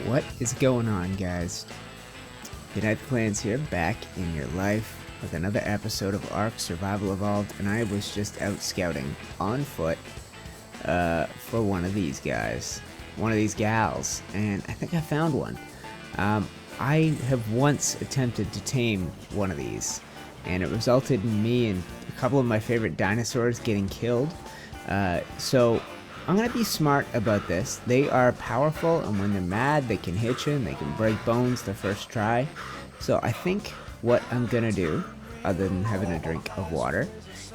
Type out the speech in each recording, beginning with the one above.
What is going on, guys? UniteTheClans here, back in your life with another episode of Ark Survival Evolved, and I was just out scouting on foot for one of these guys, one of these gals, and I think I found one. I have once attempted to tame one of these, and it resulted in me and a couple of my favorite dinosaurs getting killed. So I'm going to be smart about this. They are powerful, and when they're mad, they can hit you, and they can break bones the first try. So I think what I'm going to do, other than having a drink of water,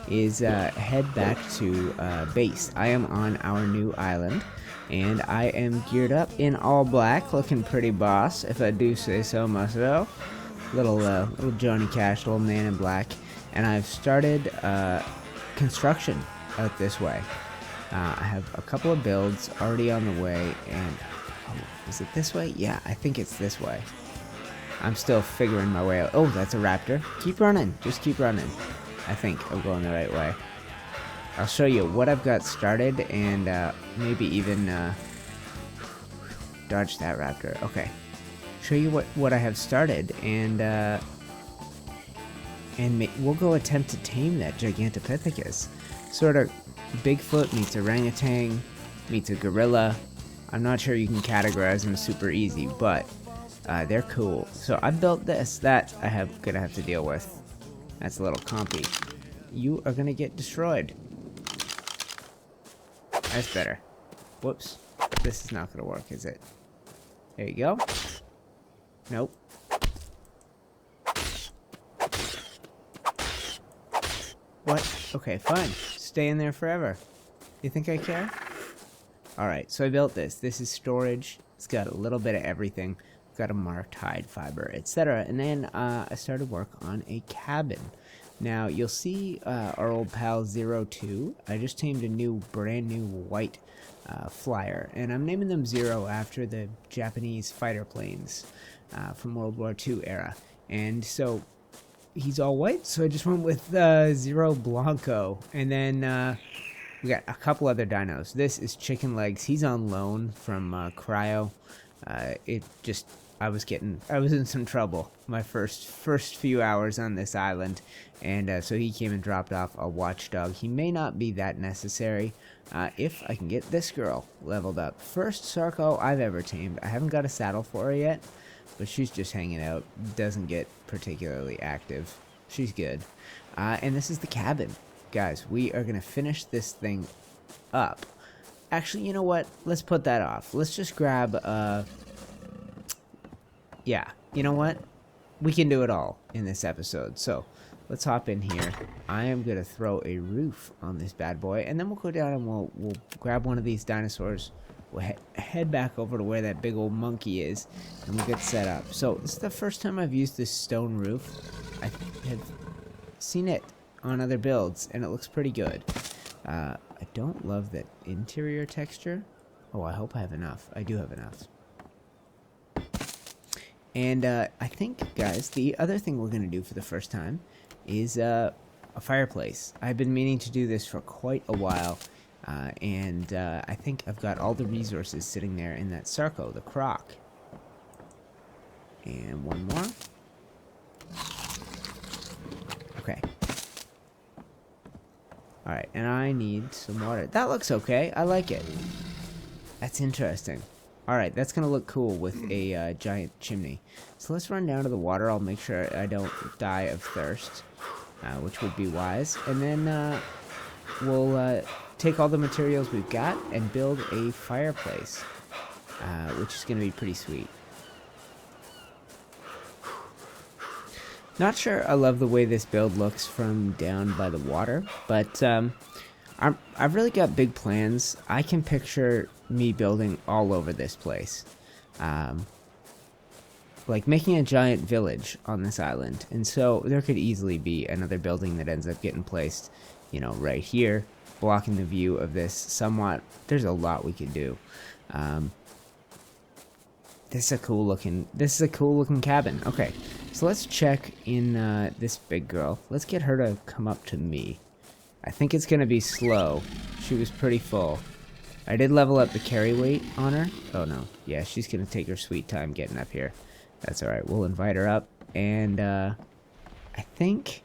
is head back to base. I am on our new island, and I am geared up in all black, looking pretty boss, if I do say so myself. Little Johnny Cash, little man in black. And I've started construction out this way. I have a couple of builds already on the way, and is it this way? Yeah, I think it's this way. I'm still figuring my way out. Oh, that's a raptor. Keep running. Just keep running. I think I'm going the right way. I'll show you what I've got started, and maybe even dodge that raptor. Okay. Show you what I have started, and we'll go attempt to tame that Gigantopithecus. Sort of Bigfoot meets orangutan meets a gorilla. I'm not sure you can categorize them super easy, but they're cool. So I built this that gonna have to deal with. That's a little compy. You are gonna get destroyed. That's better. Whoops. This is not gonna work, is it? There you go. Nope. What? Okay, fine. Stay in there forever. You think I care? Alright, so I built this. This is storage. It's got a little bit of everything. It's got a marked hide fiber, etc. And then I started work on a cabin. Now, you'll see our old pal 02. I just tamed a brand new white flyer. And I'm naming them Zero after the Japanese fighter planes from World War II era. And so he's all white, so I just went with Zero Blanco. And then we got a couple other dinos. This is Chicken Legs. He's on loan from Cryo. I was in some trouble my first few hours on this island, and so he came and dropped off a watchdog. He may not be that necessary if I can get this girl leveled up. First Sarco I've ever tamed. I haven't got a saddle for her yet, but she's just hanging out. Doesn't get particularly active. She's good. And this is the cabin. Guys, we are going to finish this thing up. Actually, you know what? Let's put that off. Let's just grab, yeah, you know what? We can do it all in this episode. So, let's hop in here. I am going to throw a roof on this bad boy, and then we'll go down and we'll grab one of these dinosaurs. We'll head back over to where that big old monkey is, and we'll get set up. So, this is the first time I've used this stone roof. I have seen it on other builds, and it looks pretty good. I don't love that interior texture. Oh, I hope I have enough. I do have enough. And I think, guys, the other thing we're going to do for the first time is a fireplace. I've been meaning to do this for quite a while, and I think I've got all the resources sitting there in that Sarco, the croc. And one more. Okay. Alright, and I need some water. That looks okay. I like it. That's interesting. Alright, that's going to look cool with a giant chimney. So let's run down to the water. I'll make sure I don't die of thirst, which would be wise. And then we'll take all the materials we've got and build a fireplace, which is going to be pretty sweet. Not sure I love the way this build looks from down by the water, but I've really got big plans. I can picture me building all over this place. Like making a giant village on this island. And so there could easily be another building that ends up getting placed, you know, right here, blocking the view of this somewhat. There's a lot we could do. This is a cool looking cabin. Okay, so let's check in this big girl. Let's get her to come up to me. I think it's gonna be slow. She was pretty full. I did level up the carry weight on her. Oh no, yeah, she's gonna take her sweet time getting up here. That's alright, we'll invite her up. And I think,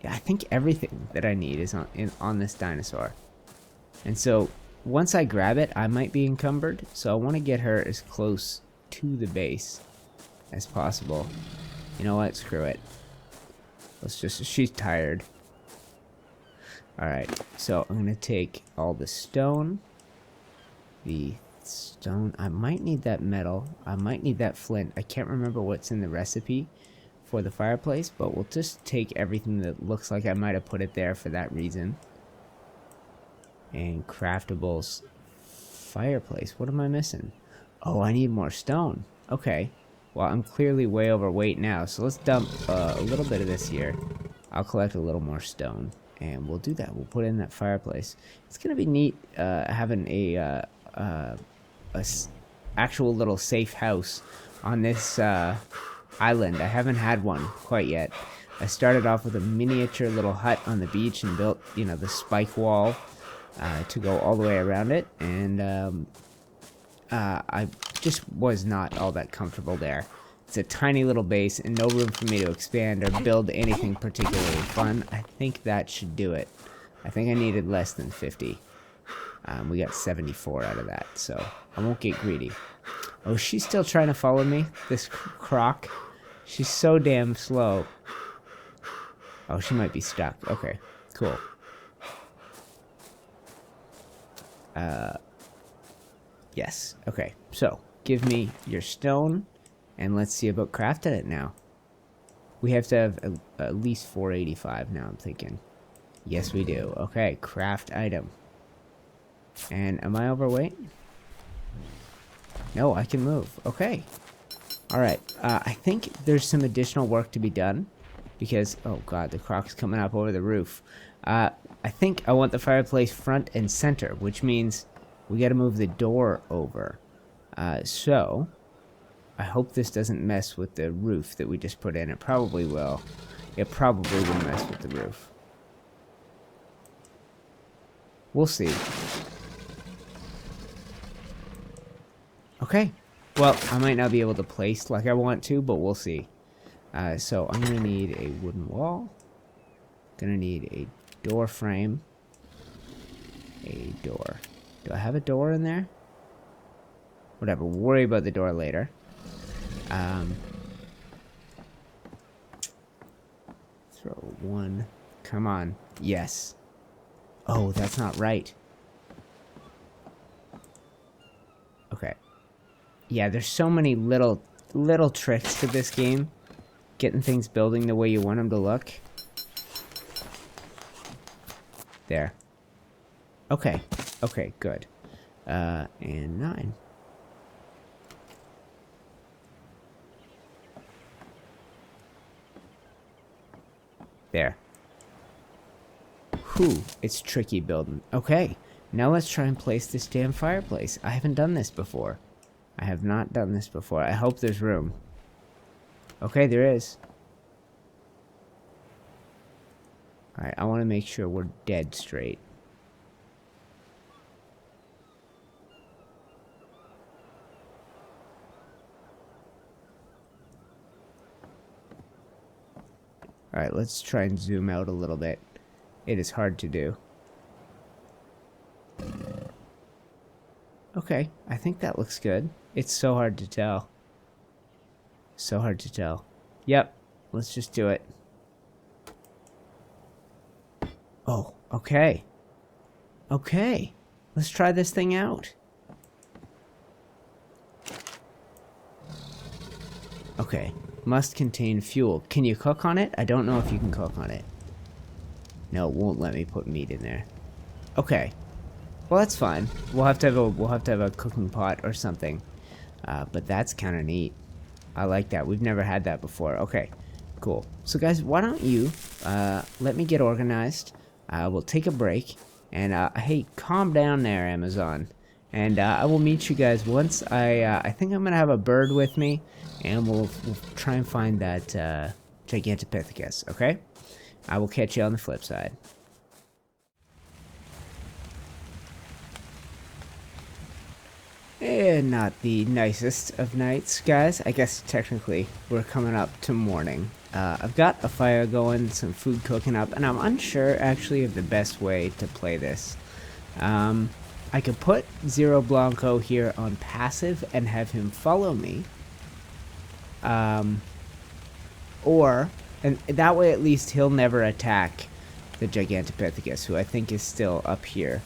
yeah, I think everything that I need is on this dinosaur. And so once I grab it, I might be encumbered, so I want to get her as close to the base as possible. You know what? Screw it. She's tired. Alright, so I'm going to take all the stone. I might need that metal. I might need that flint. I can't remember what's in the recipe for the fireplace, but we'll just take everything that looks like I might have put it there for that reason. And craftables fireplace. What am I missing? Oh, I need more stone. Okay. Well, I'm clearly way overweight now, so let's dump a little bit of this here. I'll collect a little more stone, and we'll do that. We'll put in that fireplace. It's gonna be neat having a actual little safe house on this island. I haven't had one quite yet. I started off with a miniature little hut on the beach and built, you know, the spike wall to go all the way around it, and I just was not all that comfortable there. It's a tiny little base and no room for me to expand or build anything particularly fun. I think that should do it. I think I needed less than 50. We got 74 out of that, so I won't get greedy. Oh, she's still trying to follow me, this croc. She's so damn slow. Oh, she might be stuck. Okay, cool. Yes. Okay, so give me your stone, and let's see about crafting it now. We have to have at least 485 now, I'm thinking. Yes, we do. Okay, craft item. And am I overweight? No, I can move. Okay. Alright, I think there's some additional work to be done, because, oh god, the croc's coming up over the roof. I think I want the fireplace front and center, which means we gotta move the door over. So, I hope this doesn't mess with the roof that we just put in. It probably will. It probably will mess with the roof. We'll see. Okay. Well, I might not be able to place like I want to, but we'll see. So, I'm gonna need a wooden wall. Gonna need a door frame. A door. Do I have a door in there? Whatever, we'll worry about the door later. Throw one. Come on. Yes. Oh, that's not right. Okay. Yeah, there's so many little tricks to this game. Getting things building the way you want them to look. There. Okay. Okay, good. And 9. There. Whew, it's tricky building. Okay, now let's try and place this damn fireplace. I haven't done this before. I have not done this before. I hope there's room. Okay, there is. Alright, I want to make sure we're dead straight. Alright, let's try and zoom out a little bit. It is hard to do. Okay, I think that looks good. It's so hard to tell. So hard to tell. Yep, let's just do it. Oh, okay. Okay, let's try this thing out. Okay. Must contain fuel. Can you cook on it? I don't know if you can cook on it. No, it won't let me put meat in there. Okay. Well, that's fine. We'll have to have a cooking pot or something. But that's kind of neat. I like that. We've never had that before. Okay. Cool. So guys, why don't you let me get organized. We'll take a break. And hey, calm down there, Amazon. And I will meet you guys once I think I'm gonna have a bird with me. And we'll try and find that Gigantopithecus, okay? I will catch you on the flip side. Not the nicest of nights, guys. I guess technically we're coming up to morning. I've got a fire going, some food cooking up, and I'm unsure actually of the best way to play this. I could put Zero Blanco here on passive and have him follow me. Or, and that way at least he'll never attack the Gigantopithecus, who I think is still up here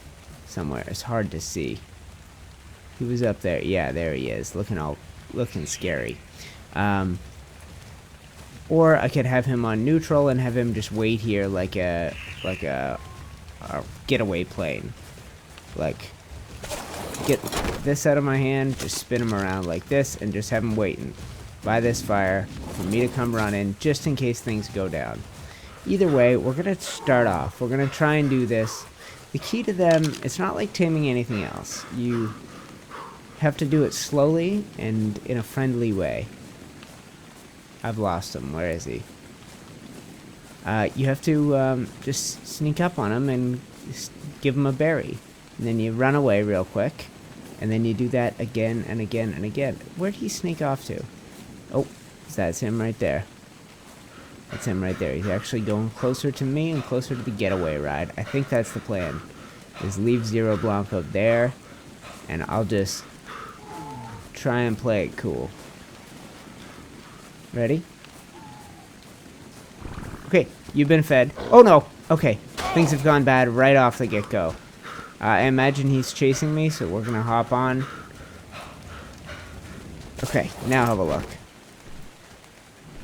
somewhere. It's hard to see. He was up there. Yeah, there he is, looking scary. Or I could have him on neutral and have him just wait here like a getaway plane. Like, get this out of my hand, just spin him around like this, and just have him waiting by this fire for me to come run in, just in case things go down. Either way, we're gonna start off. We're gonna try and do this. The key to them, it's not like taming anything else. You have to do it slowly and in a friendly way. I've lost him. Where is he? You have to just sneak up on him and give him a berry. And then you run away real quick. And then you do that again and again and again. Where'd he sneak off to? Oh, that's him right there. That's him right there. He's actually going closer to me and closer to the getaway ride. I think that's the plan. Is leave Zero Blanco there. And I'll just try and play it cool. Ready? Okay, you've been fed. Oh no! Okay, things have gone bad right off the get-go. I imagine he's chasing me, so we're gonna hop on. Okay, now have a look.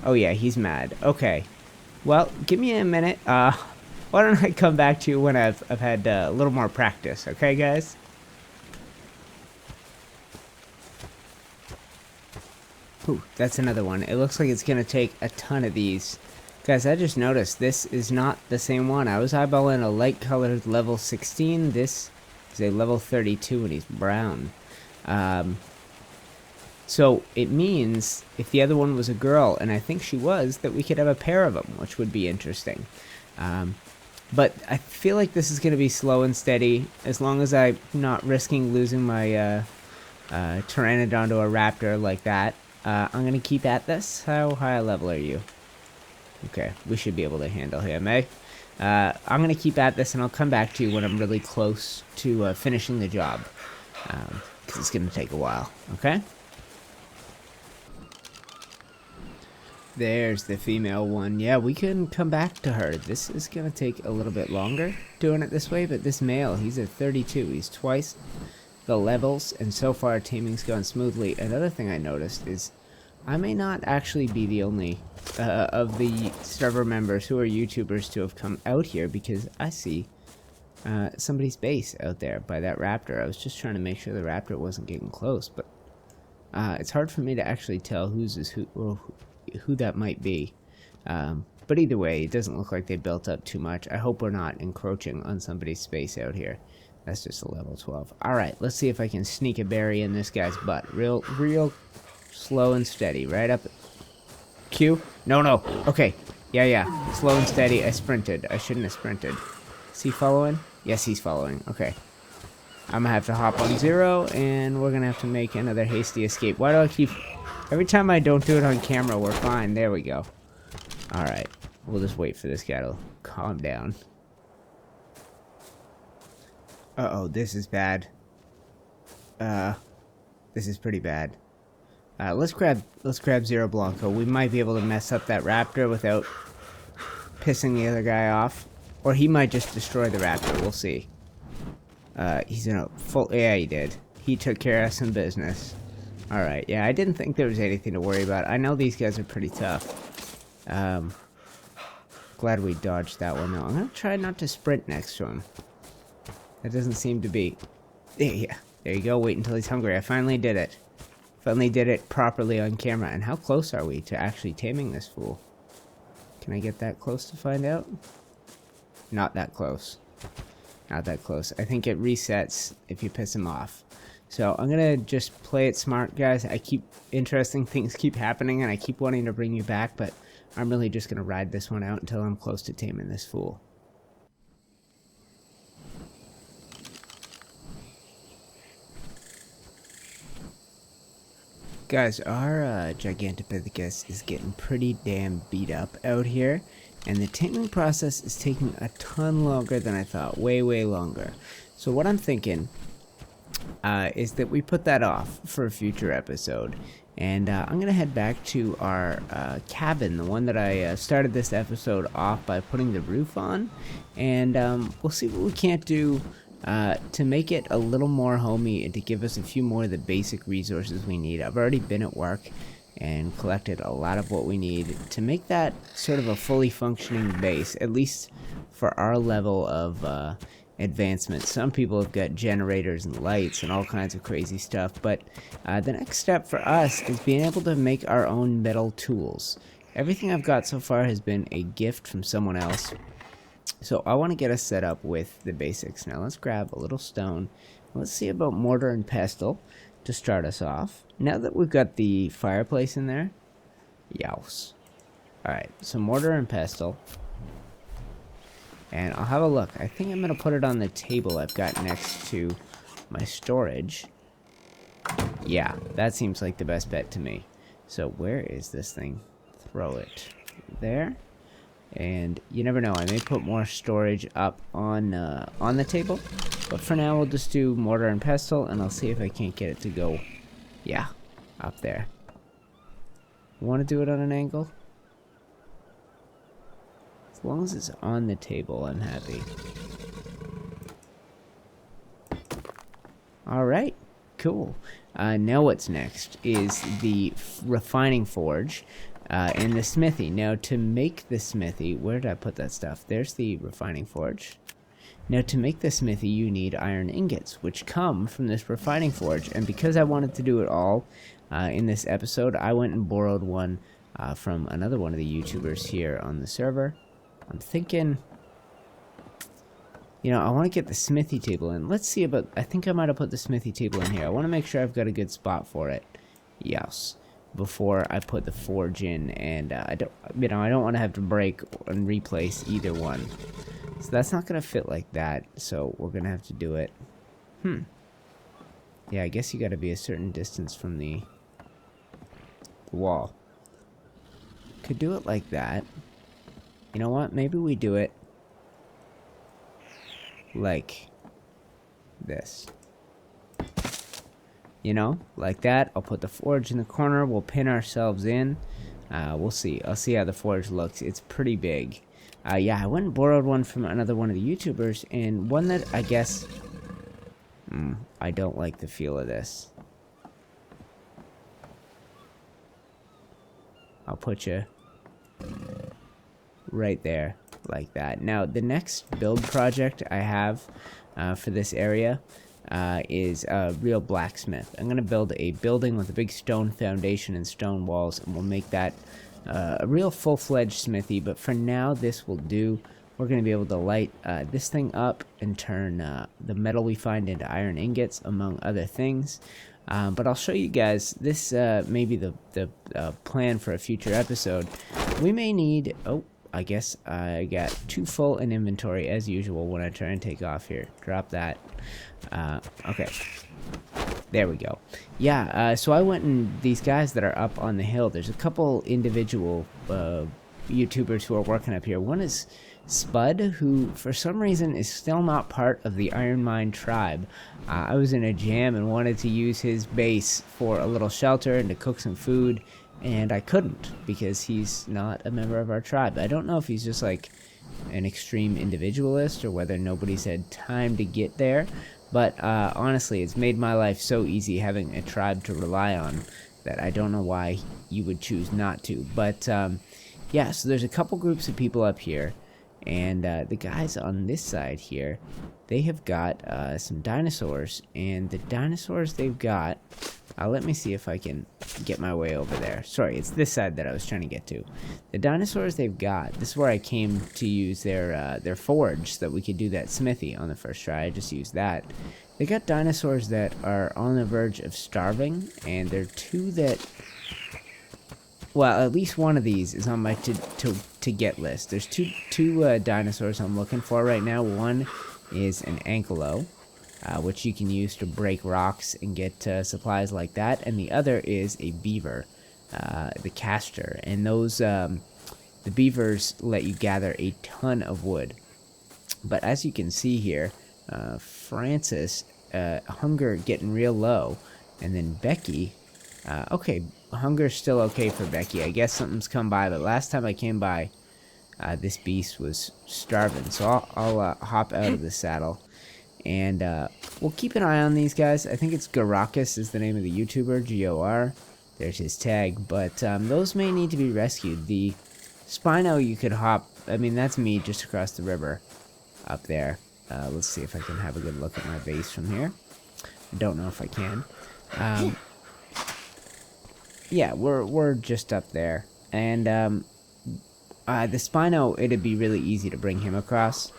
Oh yeah, he's mad. Okay. Well, give me a minute. Why don't I come back to you when I've had a little more practice, okay guys? Ooh, that's another one. It looks like it's gonna take a ton of these. Guys, I just noticed this is not the same one. I was eyeballing a light colored level 16. This is a level 32 and he's brown. So it means if the other one was a girl, and I think she was, that we could have a pair of them, which would be interesting. But I feel like this is going to be slow and steady, as long as I'm not risking losing my Pteranodon to a raptor like that. I'm going to keep at this. How high a level are you? Okay, we should be able to handle him, eh? I'm going to keep at this, and I'll come back to you when I'm really close to finishing the job. Because it's going to take a while, okay? There's the female one. Yeah, we can come back to her. This is going to take a little bit longer doing it this way, but this male, he's at 32. He's twice the levels, and so far taming's gone smoothly. Another thing I noticed is I may not actually be the only of the server members who are YouTubers to have come out here, because I see somebody's base out there by that raptor. I was just trying to make sure the raptor wasn't getting close, but it's hard for me to actually tell who that might be. But either way, it doesn't look like they built up too much. I hope we're not encroaching on somebody's space out here. That's just a level 12. Alright, let's see if I can sneak a berry in this guy's butt. Real slow and steady. Right up. Q? No. Okay. Yeah. Slow and steady. I sprinted. I shouldn't have sprinted. Is he following? Yes, he's following. Okay. I'm gonna have to hop on Zero, and we're gonna have to make another hasty escape. Why do I keep... Every time I don't do it on camera, we're fine. There we go. Alright. We'll just wait for this guy to calm down. Uh-oh, this is bad. This is pretty bad. Let's grab Zero Blanco. We might be able to mess up that raptor without pissing the other guy off. Or he might just destroy the raptor. We'll see. He's in a full... Yeah, he did. He took care of some business. Alright, yeah, I didn't think there was anything to worry about. I know these guys are pretty tough. Glad we dodged that one, though. I'm gonna try not to sprint next to him. That doesn't seem to be... Yeah, there you go. Wait until he's hungry. I finally did it. Finally did it properly on camera. And how close are we to actually taming this fool? Can I get that close to find out? Not that close. Not that close. I think it resets if you piss him off. So I'm gonna just play it smart, guys. Interesting things keep happening, and I keep wanting to bring you back, but I'm really just gonna ride this one out until I'm close to taming this fool. Guys, our Gigantopithecus is getting pretty damn beat up out here, and the taming process is taking a ton longer than I thought, way longer. So what I'm thinking is that we put that off for a future episode, and I'm gonna head back to our cabin, the one that I started this episode off by putting the roof on, and we'll see what we can't do to make it a little more homey and to give us a few more of the basic resources we need. I've already been at work and collected a lot of what we need to make that sort of a fully functioning base, at least for our level of advancement. Some people have got generators and lights and all kinds of crazy stuff, but the next step for us is being able to make our own metal tools. Everything I've got so far has been a gift from someone else. So I want to get us set up with the basics. Now let's grab a little stone. Let's see about mortar and pestle to start us off. Now that we've got the fireplace in there, youse. Alright, so mortar and pestle. And I'll have a look. I think I'm going to put it on the table I've got next to my storage. Yeah, that seems like the best bet to me. So where is this thing? Throw it there. And you never know, I may put more storage up on the table, but for now we'll just do mortar and pestle, and I'll see if I can't get it to go, yeah, up there. Want to do it on an angle? As long as it's on the table, I'm happy. Alright, cool. Now what's next is the refining forge. And the smithy. Now to make the smithy, where did I put that stuff? There's the refining forge. Now to make the smithy you need iron ingots, which come from this refining forge. And because I wanted to do it all in this episode, I went and borrowed one from another one of the YouTubers here on the server. I'm thinking, you know, I want to get the smithy table in. Let's see about, I think I might have put the smithy table in here. I want to make sure I've got a good spot for it. Yes. Before I put the forge in, and I don't want to have to break and replace either one, so that's not gonna fit like that, so we're gonna have to do it. Yeah, I guess you gotta be a certain distance from the wall. Could do it like that. You know what, maybe we do it like this. You know, like that. I'll put the forge in the corner. We'll pin ourselves in. We'll see. I'll see how the forge looks. It's pretty big. Yeah, I went and borrowed one from another one of the YouTubers, and one that I guess I don't like the feel of this. I'll put you right there, like that. Now, the next build project I have for this area is a real blacksmith. I'm going to build a building with a big stone foundation and stone walls, and we'll make that a real full-fledged smithy, but for now this will do. We're going to be able to light this thing up and turn the metal we find into iron ingots, among other things. But I'll show you guys, this may be the plan for a future episode. We may need, oh, I guess I got too full in inventory as usual when I try and take off here. Drop that. Okay. There we go. Yeah, so I went and these guys that are up on the hill, there's a couple individual YouTubers who are working up here. One is Spud, who for some reason is still not part of the Iron Mine tribe. I was in a jam and wanted to use his base for a little shelter and to cook some food, and I couldn't because he's not a member of our tribe. I don't know if he's just like an extreme individualist or whether nobody's had time to get there, but honestly, it's made my life so easy having a tribe to rely on that I don't know why you would choose not to. But yeah, so there's a couple groups of people up here, and the guys on this side here, they have got some dinosaurs, and the dinosaurs they've got, let me see if I can get my way over there. Sorry, it's this side that I was trying to get to. The dinosaurs they've got, this is where I came to use their forge so that we could do that smithy on the first try. I just used that. They got dinosaurs that are on the verge of starving, and there are two that, well, at least one of these is on my to get list. There's two dinosaurs I'm looking for right now. One is an ankylo, which you can use to break rocks and get supplies like that. And the other is a beaver, the caster. And those, the beavers let you gather a ton of wood. But as you can see here, Francis, hunger getting real low. And then Becky, okay, hunger's still okay for Becky. I guess something's come by, but last time I came by, this beast was starving. So I'll hop out of the saddle. And we'll keep an eye on these guys. I think it's Garakus is the name of the YouTuber, G-O-R. There's his tag. But those may need to be rescued. The Spino you could hop, I mean, that's me just across the river up there. Let's see if I can have a good look at my base from here. I don't know if I can. Yeah, we're just up there. And the Spino, it'd be really easy to bring him across.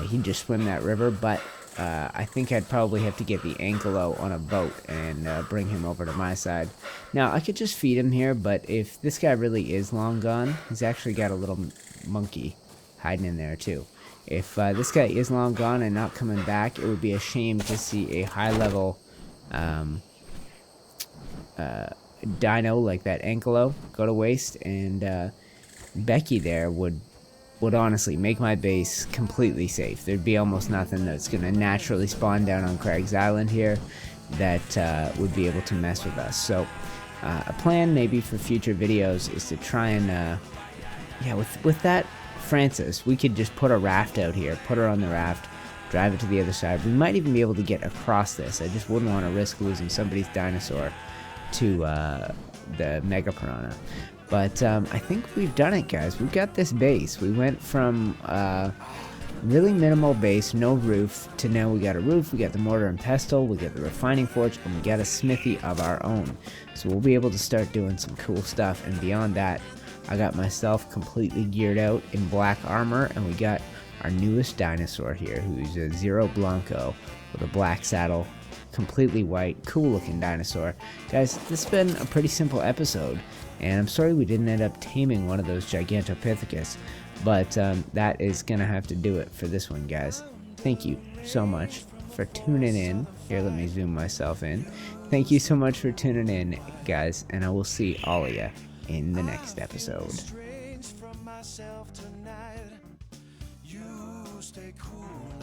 He'd just swim that river, but I think I'd probably have to get the Ankylo on a boat and bring him over to my side. Now, I could just feed him here, but if this guy really is long gone, he's actually got a little monkey hiding in there too. If this guy is long gone and not coming back, it would be a shame to see a high-level dino like that Ankylo go to waste, and Becky there would honestly make my base completely safe. There'd be almost nothing that's going to naturally spawn down on Cragg's Island here that would be able to mess with us. So a plan maybe for future videos is to try and yeah, with that Francis, we could just put a raft out here, put her on the raft, drive it to the other side. We might even be able to get across this. I just wouldn't want to risk losing somebody's dinosaur to the Mega Piranha. But I think we've done it, guys. We've got this base. We went from really minimal base, no roof, to now we got a roof, we got the mortar and pestle, we got the refining forge, and we got a smithy of our own. So we'll be able to start doing some cool stuff. And beyond that, I got myself completely geared out in black armor, and we got our newest dinosaur here, who's a Zero Blanco with a black saddle, completely white, cool looking dinosaur. Guys, this has been a pretty simple episode, and I'm sorry we didn't end up taming one of those Gigantopithecus, but that is gonna have to do it for this one, guys. Thank you so much for tuning in. Here, let me zoom myself in. Thank you so much for tuning in, guys, and I will see all of you in the next episode. You stay cool.